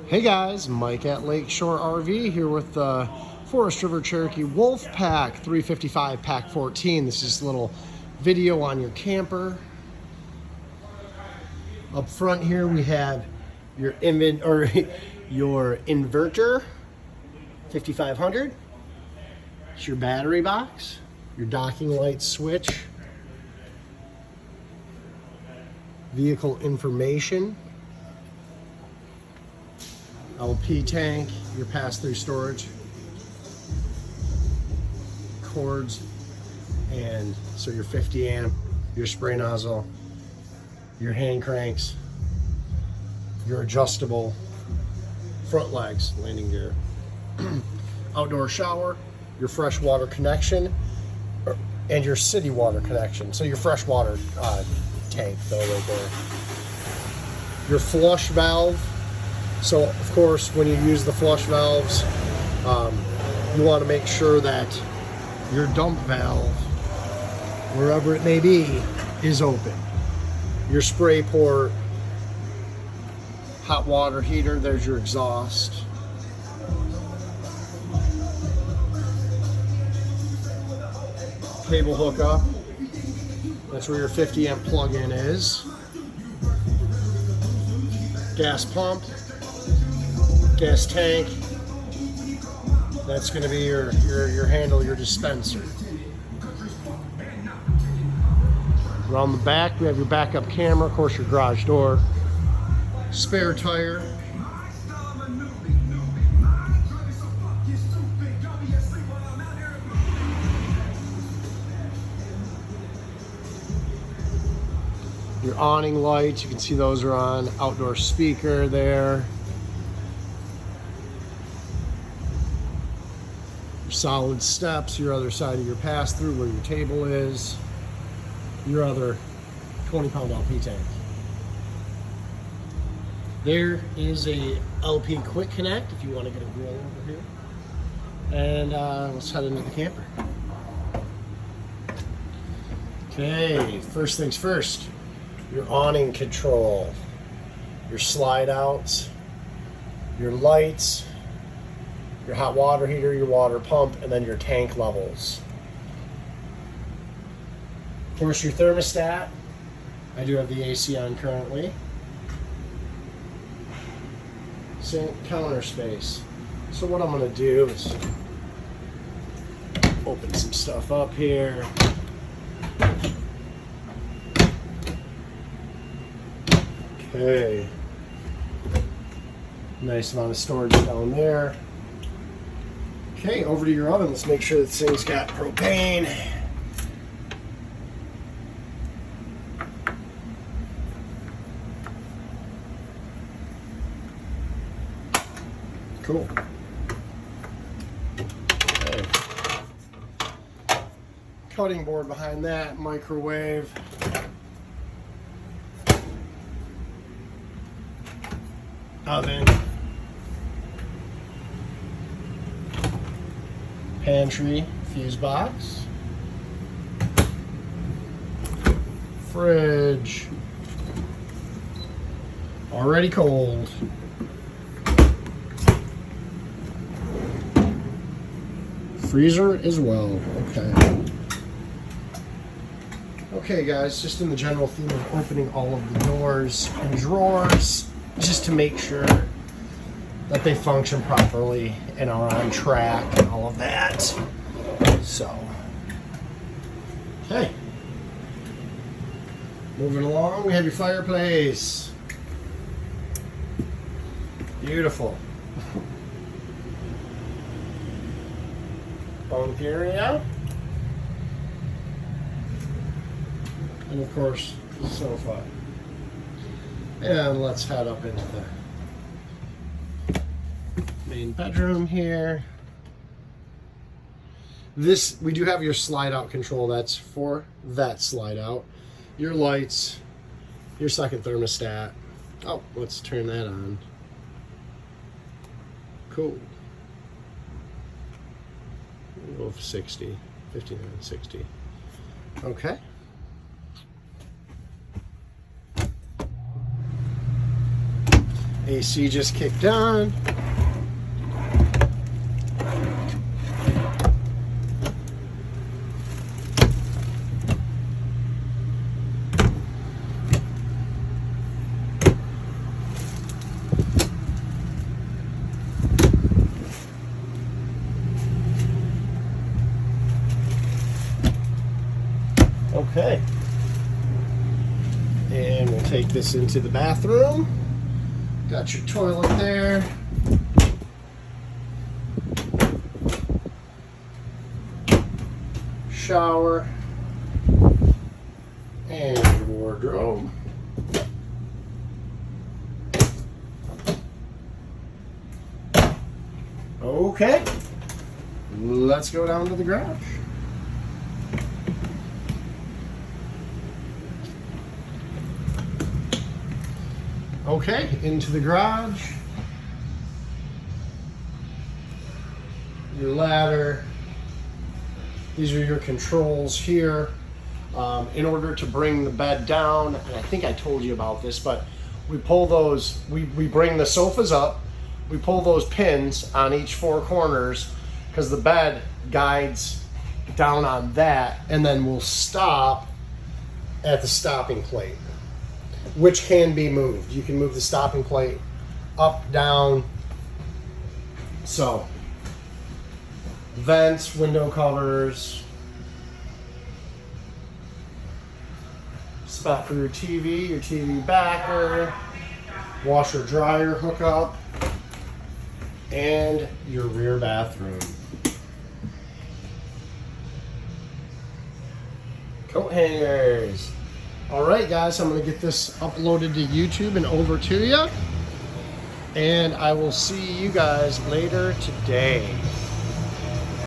Hey guys, Mike at Lakeshore RV here with the Forest River Cherokee Wolf Pack 355 Pack 14. This is a little video on your camper. Up front here we have your your inverter 5500. It's your battery box, your docking light switch, vehicle information, LP tank, your pass-through storage, cords, and so your 50 amp, your spray nozzle, your hand cranks, your adjustable front legs, landing gear, outdoor shower, your freshwater connection, and your city water connection. So your freshwater tank though right there. Your flush valve. So of course, when you use the flush valves, you want to make sure that your dump valve, wherever it may be, is open. Your spray port, hot water heater, there's your exhaust. Cable hookup, that's where your 50 amp plug-in is. Gas pump, gas tank, that's going to be your handle, your dispenser. Around the back we have your backup camera, of course your garage door, spare tire, your awning lights, you can see those are on, outdoor speaker there, your solid steps, your other side of your pass-through where your table is, your other 20-pound LP tank. There is a LP quick connect if you want to get a grill over here. And let's head into the camper. Okay, first things first. Your awning control, your slide outs, your lights, your hot water heater, your water pump, and then your tank levels. Of course, your thermostat. I do have the AC on currently. Sink counter space. So what I'm going to do is open some stuff up here. Okay. Nice amount of storage down there. Okay, over to your oven. Let's make sure this thing's got propane. Cool. Okay. Cutting board behind that, microwave. Oven. Pantry, fuse box. Fridge. Already cold. Freezer as well. Okay. Okay guys, just in the general theme of opening all of the doors and drawers, just to make sure that they function properly and are on track and all of that. So, okay. Moving along, we have your fireplace. Beautiful. Bunk area. And of course, the sofa. And let's head up into the main bedroom here. We do have your slide out control. That's for that slide out. Your lights, your second thermostat. Oh, let's turn that on. Cool. We'll go for 60, 59, 60. Okay. AC just kicked on. Okay. And we'll take this into the bathroom. Got your toilet there. Shower. And your wardrobe. Okay. Let's go down to the garage. Okay, into the garage. Your ladder. These are your controls here. In order to bring the bed down, and I think I told you about this, but we pull those, we bring the sofas up, we pull those pins on each four corners because the bed guides down on that, and then we'll stop at the stopping plate, which can be moved. You can move the stopping plate up, down. So, vents, window covers, spot for your TV backer, washer dryer hookup, and your rear bathroom. Coat hangers. All right, guys, I'm going to get this uploaded to YouTube and over to you. And I will see you guys later today.